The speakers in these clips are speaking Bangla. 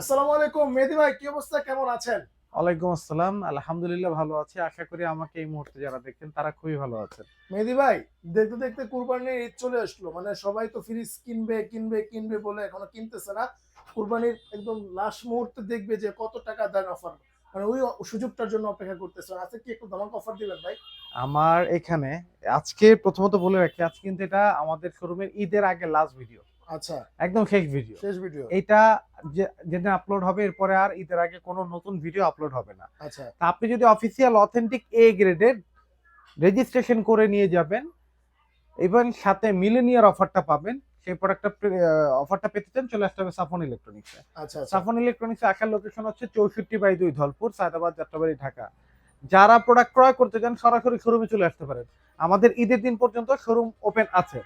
আসসালামু আলাইকুম মেহেদী ভাই, কি অবস্থা, কেমন আছেন? ওয়ালাইকুম আসসালাম। আলহামদুলিল্লাহ ভালো আছি। আশা করি আমাকে এই মুহূর্তে যারা দেখছেন তারা খুবই ভালো আছেন। মেহেদী ভাই, দেখতে দেখতে কুরবানির ঈদ চলে আসলো, মানে সবাই তো ফ্রিজ কিনবে কিনবে কিনবে বলে এখনো কিনতেছে না। কুরবানির একদম লাস্ট মুহূর্তে দেখবে যে কত টাকা দেন অফার, মানে ওই সুযোগটার জন্য অপেক্ষা করতেছে। আজকে কি একটু ধামাকা অফার দিবেন ভাই? আমার এখানে আজকে প্রথমত বলে রাখি, আজকে কিন্তু এটা আমাদের শোরুমের ঈদের আগে লাস্ট ভিডিও। আচ্ছা, একদম শেষ ভিডিও। শেষ ভিডিও। এইটা যেদিন আপলোড হবে এরপরে আর ঈদের আগে কোনো নতুন ভিডিও আপলোড হবে না। আচ্ছা তা আপনি যদি অফিসিয়াল অথেন্টিক এ গ্রেডের রেজিস্ট্রেশন করে নিয়ে যাবেন এবং সাথে মিলেনিয়ার অফারটা পাবেন, সেই প্রোডাক্টটা অফারটা পেতে চান, চলে আসতে হবে সাফন ইলেকট্রনিক্সে। আচ্ছা আচ্ছা। সাফন ইলেকট্রনিক্সে আসার লোকেশন হচ্ছে 64/2 ধলপুর, সায়দাবাদ, যাত্রাবাড়ি, ঢাকা। যারা প্রোডাক্ট ক্রয় করতে চান সরাসরি শোরুমে চলে আসতে পারেন। আমাদের ঈদের দিন পর্যন্ত শোরুম ওপেন আছে।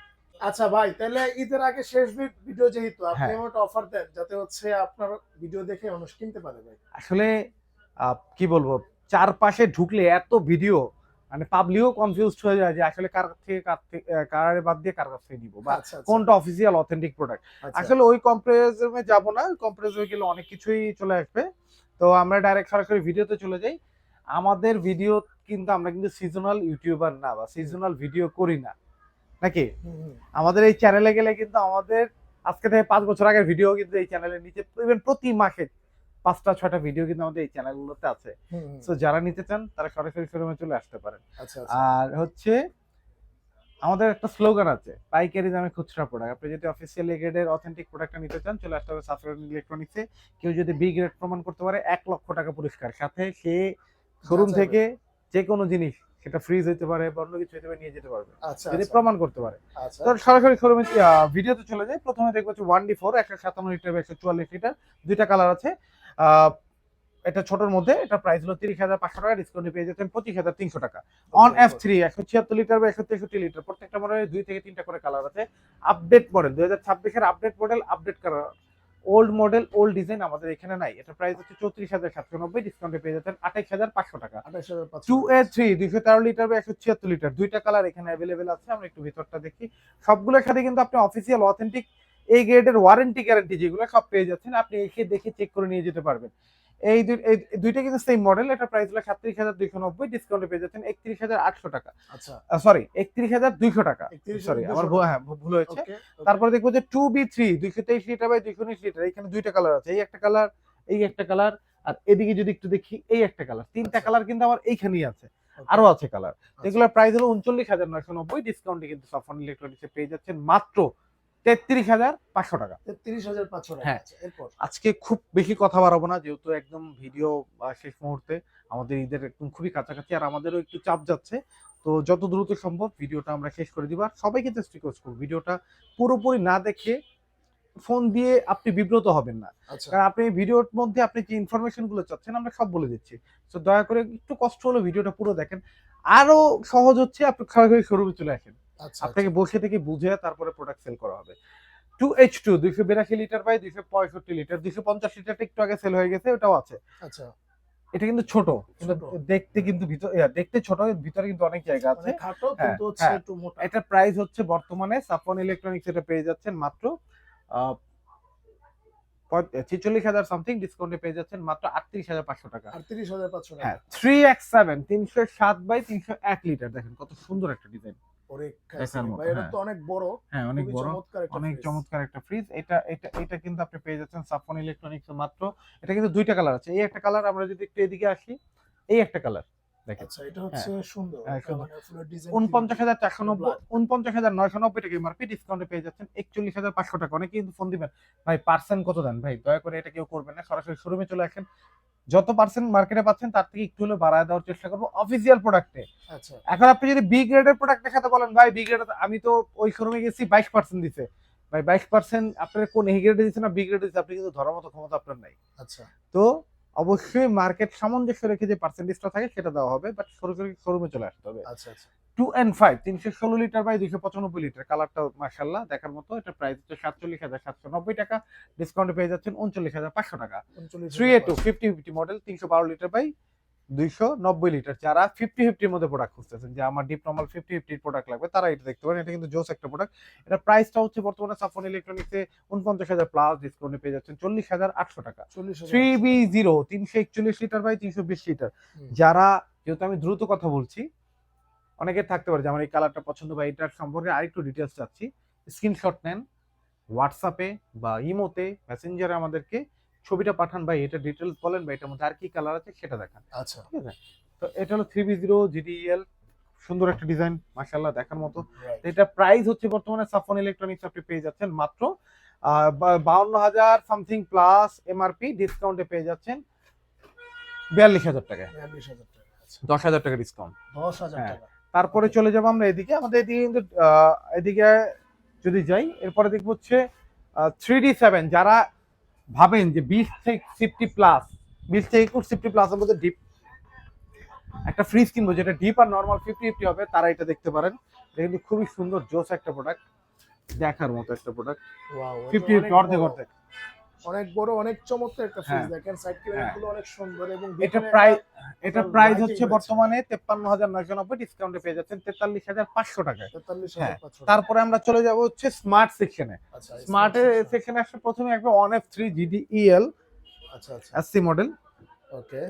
আচ্ছা ভাই, তাহলে ঈদের আগে শেষ ভিডিও, যেহেতু আপনি হ্যাঁ, এমন একটা অফার দেন যাতে হচ্ছে আপনার ভিডিও দেখে মানুষ কিনতে পারে ভাই। আসলে কি বলবো, চারপাশে ঢুকলে এত ভিডিও, মানে পাবলিকও কনফিউজড হয়ে যায় যে আসলে কার বাদ দিয়ে কার কাছ থেকে নিব, বা আচ্ছা আচ্ছা কোনটা অফিসিয়াল অথেন্টিক প্রোডাক্ট। আচ্ছা। আসলে ওই কম্পারিজনে যাব না, কম্পারিজনে গেলে অনেক কিছুই চলে আসবে। তো আমরা ডাইরেক্ট সরাসরি ভিডিওতে চলে যাই। আমাদের ভিডিও কিন্তু আমরা কিন্তু সিজনাল ইউটিউবার না, বা হুম সিজনাল ভিডিও করি না, নাকি? হুম হুম। আমাদের এই চ্যানেলে গেলে কিন্তু আমাদের আজকে থেকে 5 বছর আগের ভিডিও কিন্তু এই চ্যানেলের নিচে, ইভেন প্রতি মাসে 5টা 6টা ভিডিও কিন্তু আমাদের এই চ্যানেলগুলোতে আছে। হুম হুম। সো যারা নিতে চান তারা সরাসরি শোরুমে চলে আসতে পারেন। আচ্ছা আচ্ছা। আর হচ্ছে আমাদের একটা স্লোগান আছে, পাইকারি দামে খুচরা প্রোডাক্ট। আপনি যদি অফিসিয়াল এ গ্রেডের অথেন্টিক প্রোডাক্টটা নিতে চান, চলে আসতে হবে সাফরন ইলেকট্রনিক্সে। কেউ যদি বি গ্রেড প্রমাণ করতে পারে 1,00,000 টাকা পুরস্কার, সাথে সে যা শোরুম চাইবে। থেকে যে কোনো জিনিস, সেটা ফ্রিজ হইতে পারে বা অন্য কিছু হইতে পারে, নিয়ে যেতে পারবে আচ্ছা যদি আচ্ছা প্রমাণ করতে পারে। আচ্ছা তো সরাসরি শোরুমে ভিডিওতে চলে যায়। প্রথমে দেখবো হচ্ছে 1D4 157 লিটার বা 144 লিটার, দুইটা কালার আছে। আহ এটা ছোটর মধ্যে, এটা প্রাইস হলো 30,500 টাকা, ডিসকাউন্টে পেয়ে যাচ্ছেন 25,300 টাকা। On okay F three 176 litre বা 163 লিটার, প্রত্যেকটা মডেলের 2 থেকে 3টা করে কালার আছে। আপডেট মডেল 2026-এর update model, update colour. Old model old design আমাদের এখানে নাই। এটা প্রাইস হচ্ছে 34,790, ডিসকাউন্টে পেয়ে যাচ্ছেন 28,500 টাকা। 28,500 টু টাকা। এ থ্রি 213 লিটার বা 176 লিটার, দুইটা কালার এখানে অ্যাভেলেবেল আছে। আমরা একটু ভিতরটা দেখি। সবগুলোর সাথে কিন্তু আপনি অফিসিয়াল অথেন্টিক এই গ্রেডের ওয়ারেন্টি গ্যারান্টি যেগুলো সব পেয়ে যাচ্ছেন, আপনি এসে দেখে চেক করে নিয়ে যেতে পারবেন। এই দুইটা কিন্তু সেম মডেল। এটা প্রাইস হলো 37,290, ডিসকাউন্টে পেয়ে যাচ্ছেন 31,800 টাকা। আচ্ছা, সরি, 31,200 টাকা। সরি, আমার 31,200 টাকা। হ্যাঁ ভুল হয়েছে। ওকে ওকে। তারপরে দেখবো যে 2B3 223 লিটার বাই 219 লিটার, এখানে দুইটা কালার আছে। এই একটা কালার, এই একটা কালার, আর এদিকে যদি একটু দেখি এই একটা কালার, তিনটা আচ্ছা কালার কিন্তু আমার এইখানেই আছে। ওকে। আরো আছে কালার। আচ্ছা, এগুলোর প্রাইস হলো 39,990, ডিসকাউন্টে কিন্তু সাফন ইলেকট্রনিক্সে পেয়ে যাচ্ছেন মাত্র 33,500 টাকা। 33,500 টাকা। হ্যাঁ, আচ্ছা, এরপর? আজকে খুব বেশি কথা বাড়াবো না, যেহেতু একদম ভিডিও শেষ মুহূর্তে, আমাদের ঈদের একদম খুবই কাছাকাছি, আর আমাদেরও একটু চাপ যাচ্ছে। তো যত দ্রুত সম্ভব ভিডিওটা আমরা শেষ করে দিব। আর সবাইকে জাস্ট রিকোয়েস্ট করবো, ভিডিওটা পুরোপুরি না দেখে ফোন দিয়ে আপনি বিব্রত হবেন না। আচ্ছা কারণ আপনি ভিডিওর মধ্যে আপনি যে ইনফরমেশন গুলো চাচ্ছেন আমরা সব বলে দিচ্ছি। তো দয়া করে একটু কষ্ট হলে ভিডিওটা পুরো দেখেন। আরো সহজ হচ্ছে আপনি সরাসরি শোরুমে চলে আসেন। আচ্ছা আচ্ছা। আপনাকে বসে থেকে বুঝে তারপরে প্রোডাক্ট সেল করা হবে। 2H2 282 লিটার বাই 265 লিটার, 250 লিটারটা একটু আগে সেল হয়ে গেছে, ওটাও আছে। আচ্ছা, এটা কিন্তু ছোট, কিন্তু ছোট। দেখতে কিন্তু দেখতে ছোট, ভিতরে কিন্তু অনেক জায়গা মানে আছে। খাটো হ্যাঁ, কিন্তু হচ্ছে হ্যাঁ। একটু মোটা। এটা প্রাইস হচ্ছে বর্তমানে সাফন ইলেকট্রনিক্স এটা পেয়ে যাচ্ছেন মাত্র আ 46,000 সামথিং, ডিসকাউন্টে পেয়ে যাচ্ছেন মাত্র 38,500 টাকা। 38,500 হ্যাঁ, টাকা। 3X7 307/301 লিটার, দেখেন কত সুন্দর একটা ডিজাইন। ওরে খাইছে দেখার রে মতো, ভাই, এটা হ্যাঁ। তো অনেক বড়। হ্যাঁ, অনেক খুবই বড়, চমৎকার একটা অনেক ফ্রিজ। চমৎকার একটা ফ্রিজ। এটা কিন্তু আপনি পেয়ে যাচ্ছেন সাফন ইলেকট্রনিক্স মাত্র। এটা কিন্তু 2টা কালার আছে। এই একটা কালার, আমরা যদি একটু এদিকে আসি, এই একটা কালার দেখেন। আচ্ছা, এটা হ্যাঁ, হচ্ছে সুন্দর। এটা সুন্দর। মানে ফুলের ডিজাইন কিন্তু ৪৯,৪৯০ ব্ল্যাক। ৪৯,৯৯০ টাকা এমআরপি, ডিসকাউন্টে পেয়ে যাচ্ছেন ৪১,৫০০ টাকা। অনেকে কিন্তু ফোন দিবেন, ভাই পার্সেন্ট কত দেন? ভাই দয়া করে এটা কেউ করবেন না। সরাসরি শোরুমে চলে আসেন। যত পার্সেন্ট মার্কেটে পাচ্ছেন তার থেকে একটু হলেও বাড়ায় দেওয়ার চেষ্টা করব অফিসিয়াল প্রোডাক্টে। আচ্ছা এখন আপনি যদি বি গ্রেডের প্রোডাক্টের সাথে বলেন, ভাই বি গ্রেড আমি তো ওই শোরুমে গেছি 22% দিছে। ভাই 22% আপনার কোন এ গ্রেডে দিছে না বি গ্রেডে দিছে, আপনি কিন্তু ধরার মতো ক্ষমতা আপনার নাই। আচ্ছা তো অবশ্যই মার্কেট সামঞ্জস্য রেখে যে পার্সেন্টেজটা থাকে সেটা দেওয়া হবে, বাট সরাসরি শোরুমে চলে আসতে হবে। আচ্ছা আচ্ছা। 2N5 316 লিটার বাই 295 লিটার, কালারটা মাশাআল্লাহ দেখার মতো। এটা প্রাইস হচ্ছে 47,790 টাকা, ডিসকাউন্টে পেয়ে যাচ্ছেন 39,500 টাকা। 3A2 39,500। 50/50 model 312 litre by 290 litre. যারা 50-50 মধ্যে প্রোডাক্ট খুঁজতেছেন যে আমার ডিপ নরমাল 50-50 প্রোডাক্ট লাগবে, তারা এটা দেখতে পারেন। এটা কিন্তু জোস একটা প্রোডাক্ট। এটা প্রাইসটা হচ্ছে বর্তমানে সাফন ইলেকট্রনিক্সে 49,000 প্লাস ডিসকাউন্টে পেয়ে যাচ্ছেন 40,800 টাকা। 40,000 3B0 341 লিটার বাই 320 লিটার। যারা, যেহেতু আমি দ্রুত কথা বলছি, অনেকের থাকতে পারে যে আমার এই কালারটা পছন্দ বা এটার সম্পর্কে আরেকটু ডিটেলস চাচ্ছি, স্ক্রিনশট নেন, হোয়াটসঅ্যাপে বা ইমোতে মেসেঞ্জারে আমাদেরকে ছবিটা পাঠান, ভাই এটা ডিটেলস বলেন, বা এটার মধ্যে আর কি কালার আছে সেটা দেখান। আচ্ছা, ঠিক আছে? তো এটা হলো 3B0 GDEL, সুন্দর একটা ডিজাইন, মাশাআল্লাহ দেখার মতো। right. তো এটা প্রাইস হচ্ছে বর্তমানে সাফন ইলেকট্রনিক্স আপনি পেয়ে যাচ্ছেন মাত্র 52,000 সামথিং প্লাস এমআরপি, ডিসকাউন্টে পেয়ে যাচ্ছেন 42,000 টাকায়, 42,000 টাকা। আচ্ছা, 10,000 টাকা ডিসকাউন্ট। 10,000 হ্যাঁ। টাকা। তারপরে চলে যাবো আমরা এদিকে, আমাদের এদিকে কিন্তু এদিকে যদি যাই, এরপরে দেখবো হচ্ছে 3D7। যারা ভাবেন যে 20 থেকে 50 প্লাস, 20 থেকে 50 প্লাস এর মধ্যে ডিপ একটা ফ্রিজ কিনবো যেটা ডিপ আর নরমাল 50-50 হবে, তারা এটা দেখতে পারেন। এটা কিন্তু খুবই সুন্দর জোস একটা প্রোডাক্ট, দেখার মতো একটা প্রোডাক্ট। ওয়াও, 50-50 অর্ধেক অর্ধেক, অনেক বড়, অনেক চমৎকার একটা ফ্রিজ। হ্যাঁ। দেখেন সাইড ক্যাবিনেট গুলো অনেক সুন্দর, এবং এটা ভিতরে প্রাইস, এটা প্রাইস lighting হচ্ছে রয়েছে। বর্তমানে 53,990, ডিসকাউন্টে পেয়ে যাচ্ছেন 43,500 টাকায়। 43,500 টাকা। তারপরে আমরা চলে যাব হচ্ছে স্মার্ট সেকশনে। আচ্ছা, স্মার্টের সেকশনে আসলে প্রথমে একটা 1F3 GDEL আচ্ছা, আচ্ছা, SC মডেল, ওকে,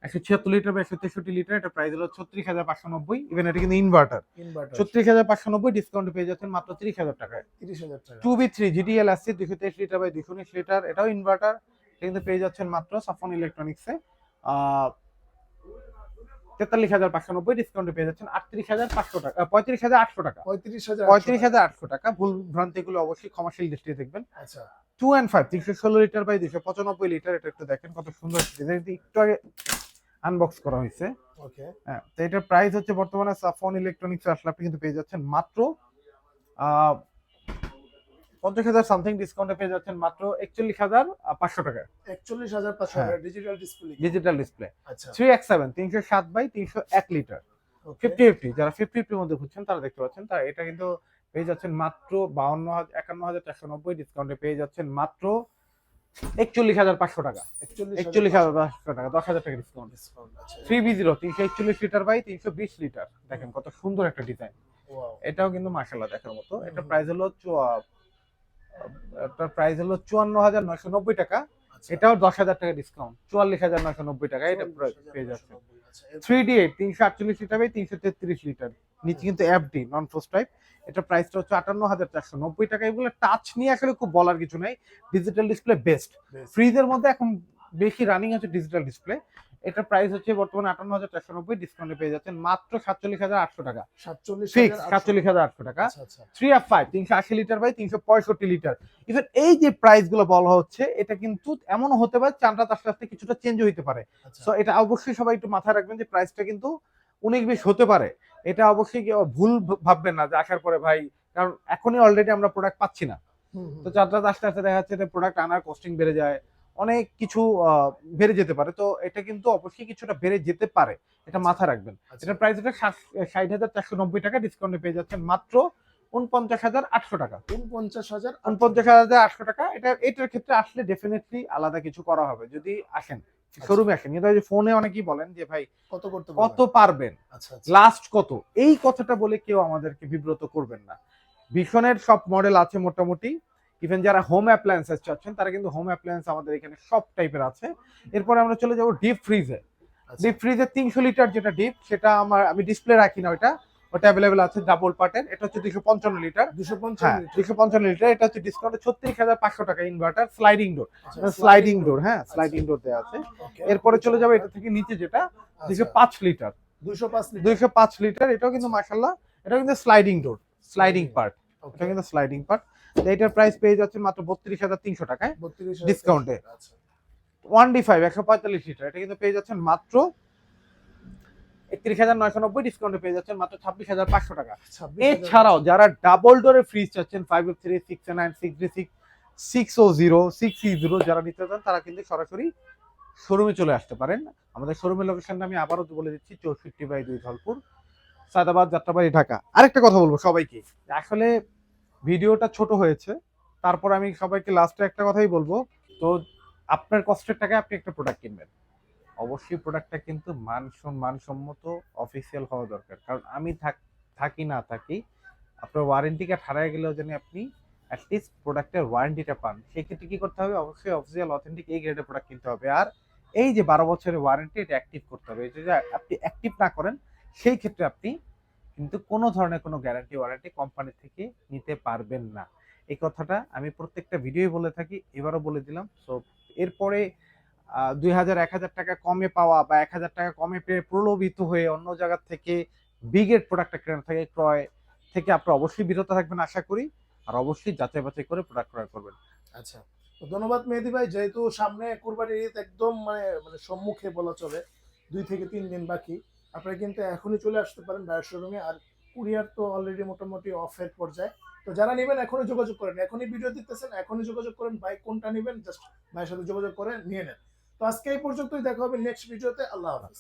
176 লিটার বা 163 লিটার। এটা প্রাইস হলো 36,590। ইভেন এটা কিন্তু ইনভার্টার। ইনভার্টার 36,590, ডিসকাউন্টে পেয়ে যাচ্ছেন মাত্র 30,000 টাকায়। 30,000 টাকা। 2B3 GDL SC 223 litre by 219 litre, এটাও ইনভার্টার। এটা কিন্তু পেয়ে যাচ্ছেন মাত্র সাফন ইলেকট্রনিক্সে 43,590, ডিসকাউন্টে পেয়ে যাচ্ছেন 38,500 টাকা, 35,800 টাকা, 35,800 টাকা। ভুল ভ্রান্তিগুলো অবশ্যই ক্ষমাশীল দৃষ্টিতে দেখবেন। আচ্ছা, 2 and 5 316 লিটার বাই 295 লিটার। এটা একটু দেখেন কত সুন্দর ডিজাইন, একটু আগে আনবক্স করা হয়েছে। ওকে, হ্যাঁ, তো এটার প্রাইস হচ্ছে বর্তমানে সাফন ইলেকট্রনিক্স আসলে আপনি কিন্তু পেয়ে যাচ্ছেন মাত্র 50,000 সামথিং, ডিসকাউন্টে পেয়ে যাচ্ছেন মাত্র 41,500 টাকা। 41,500 হ্যাঁ। টাকা ডিজিটাল ডিসপ্লে। Digital display. আচ্ছা, 3X7 307 বাই 301 লিটার, ওকে, 50-50। যারা 50-50 মধ্যে খুঁজছেন তারা দেখতে পাচ্ছেন, তারা এটা কিন্তু পেয়ে যাচ্ছেন মাত্র 51,490, ডিসকাউন্টে পেয়ে যাচ্ছেন মাত্র 41,500 টাকা। 41,500 টাকা, 10,000 টাকা ডিসকাউন্ট। ডিসকাউন্ট। আচ্ছা, 3B0 341 লিটার বাই 320 লিটার, দেখেন কত সুন্দর একটা ডিজাইন। ওয়াও, এটাও কিন্তু মাশাআল্লাহ দেখার মতো। এটা প্রাইস হলো এটার প্রাইস হলো 54,990 টাকা। আচ্ছা, এটাও 10,000 টাকা ডিসকাউন্ট, 44,990 টাকা এটা পেয়ে যাচ্ছে। 44,990। 3D8 348 লিটার বাই 333 লিটার, নিচে কিন্তু এফডি নন ফ্রস্ট টাইপ। এটা প্রাইসটা হচ্ছে 58,490 টাকা। এগুলো টাচ নিয়ে আসলে খুব বলার কিছু নাই, ডিজিটাল ডিসপ্লে বেস্ট। ফ্রিজের মধ্যে এখন বেশি রানিং হচ্ছে ডিজিটাল ডিসপ্লে। এটা প্রাইস হচ্ছে বর্তমানে 58,490, ডিসকাউন্টে পেয়ে যাচ্ছেন মাত্র 47,800 টাকা। ফিক্স 47,800 টাকা। আচ্ছা, আচ্ছা, 3F5 380 litre by 365 litre. Even এই যে প্রাইস গুলো বলা হচ্ছে, এটা কিন্তু এমনও হতে পারে চানটা আস্তে আস্তে কিছুটা চেঞ্জ হইতে পারে। আচ্ছা, সো এটা অবশ্যই সবাই একটু মাথায় রাখবেন যে প্রাইসটা কিন্তু অনেক বেশি হতে পারে। এটা অবশ্যই ভুল ভাববেন না যে আসার পরে ভাই, কারণ এখনই অলরেডি আমরা প্রোডাক্ট পাচ্ছি না। তো চারটা আস্তে আস্তে দেখা যাচ্ছে প্রোডাক্ট আনার কস্টিং বেড়ে যায়, অনেক কিছু বেড়ে যেতে পারে। তো এটা কিন্তু অবশ্যই কিছুটা বেড়ে যেতে পারে, এটা মাথায় রাখবেন। এটার প্রাইস এটা 60,490 টাকা, ডিসকাউন্টে পেয়ে যাচ্ছেন মাত্র 49,800 টাকা। 49,800 টাকা। এটার ক্ষেত্রে আসলে ডেফিনেটলি আলাদা কিছু করা হবে যদি আসেন, শোরুমে আসেন। কিন্তু যে ফোনে অনেকেই বলেন যে ভাই কত করতে কত পারবেন, আচ্ছা, লাস্ট কত, এই কথাটা বলে কেউ আমাদেরকে বিব্রত করবেন না। ভীষণের সব মডেল আছে মোটামুটি। ইভেন যারা হোম অ্যাপ্লায়েন্সেস চাচ্ছেন তারা কিন্তু হোম অ্যাপ্লায়েন্স আমাদের এখানে সব টাইপের আছে। এরপরে আমরা চলে যাব ডিপ ফ্রিজে। ডিপ ফ্রিজে 300 লিটার যেটা ডিপ, সেটা আমি ডিসপ্লে রাখি না, ওটা অ্যাভেলেবেল আছে ডাবল পার্টের। এটা হচ্ছে 255 লিটার। 255 লিটার। এটা হচ্ছে ডিসকাউন্টে 36,500 টাকা। Inverter, sliding door, sliding door, হ্যাঁ স্লাইডিং ডোর দেওয়া আছে। এরপরে চলে যাবে এটা থেকে নিচে যেটা 205 লিটার, 205 লিটার। এটাও কিন্তু মাশাআল্লাহ, এটা কিন্তু স্লাইডিং ডোর, স্লাইডিং পার্ট, এটা কিন্তু স্লাইডিং পার্ট। এটার প্রাইস পেয়ে যাচ্ছে মাত্র 32,300 টাকায় ডিসকাউন্টে। 1D5 145 লিটার, এটা কিন্তু পেয়ে যাচ্ছেন মাত্র 31,990, ডিসকাউন্টে পেয়ে যাচ্ছেন মাত্র 26,500 টাকা। এছাড়াও যারা ডাবল ডোরের ফ্রিজ চাচ্ছেন 5F3 6A9 6D6 600 6E0 যারা নিতে চান, তারা কিন্তু সরাসরি শোরুমে চলে আসতে পারেন। আমাদের শোরুমের লোকেশনটা আমি আবারও বলে দিচ্ছি, 64/2 ধলপুর, সায়দাবাদ, যাত্রাবাড়ি, ঢাকা। আরেকটা কথা বলবো সবাইকে, আসলে ভিডিওটা ছোট হয়েছে, তারপর আমি সবাইকে লাস্টে একটা কথাই বলবো, তো আপনার কষ্টের টাকায় আপনি একটা প্রোডাক্ট কিনবেন, অবশ্যই প্রোডাক্টটা কিন্তু মানসম্মত অফিসিয়াল হওয়া দরকার। কারণ আমি থাকি না থাকি, আপনার ওয়ারেন্টি কার্ড হারায় গেলেও যেন আপনি অ্যাটলিস্ট প্রোডাক্টের ওয়ারেন্টিটা পান। সেক্ষেত্রে কি করতে হবে? অবশ্যই অফিসিয়াল অথেন্টিক এই গ্রেডের প্রোডাক্ট কিনতে হবে। আর এই যে 12 বছরের ওয়ারেন্টি, এটা অ্যাক্টিভ করতে হবে। এটা যদি আপনি অ্যাক্টিভ না করেন, সেই ক্ষেত্রে আপনি কিন্তু কোনো ধরনের কোনো গ্যারান্টি ওয়ারেন্টি কোম্পানি থেকে নিতে পারবেন না। এই কথাটা আমি প্রত্যেকটা ভিডিওই বলে থাকি, এবারও বলে দিলাম। সো এরপরে 2000-1000 টাকা কমে পাওয়া বা 1000 টাকা কমে পেয়ে প্রলোভিত হয়ে অন্য জায়গা থেকে বিগের প্রোডাক্টটা কেনা থেকে ক্রয় থেকে আপনারা অবশ্যই বিরত থাকবেন আশা করি। আর অবশ্যই যাচাই বাছাই করে প্রোডাক্ট ক্রয় করবেন। আচ্ছা, তো ধন্যবাদ মেহেদী ভাই। যেহেতু সামনে কুরবানির ঈদ একদম মানে সম্মুখে বলা চলে, 2 থেকে 3 দিন বাকি, আপনারা কিন্তু এখনই চলে আসতে পারেন ভাইয়ের শোরুমে। আর কুরিয়ার তো অলরেডি মোটামুটি অফের পর্যায়ে। তো যারা নেবেন এখনই যোগাযোগ করেন, এখনই ভিডিও দেখতেছেন, এখনই যোগাযোগ করেন। ভাই কোনটা নেবেন জাস্ট ভাইয়ের সাথে যোগাযোগ করে নিয়ে নেন। তো আজকে এই পর্যন্তই, দেখা হবে নেক্সট ভিডিওতে। আল্লাহ হাফেজ।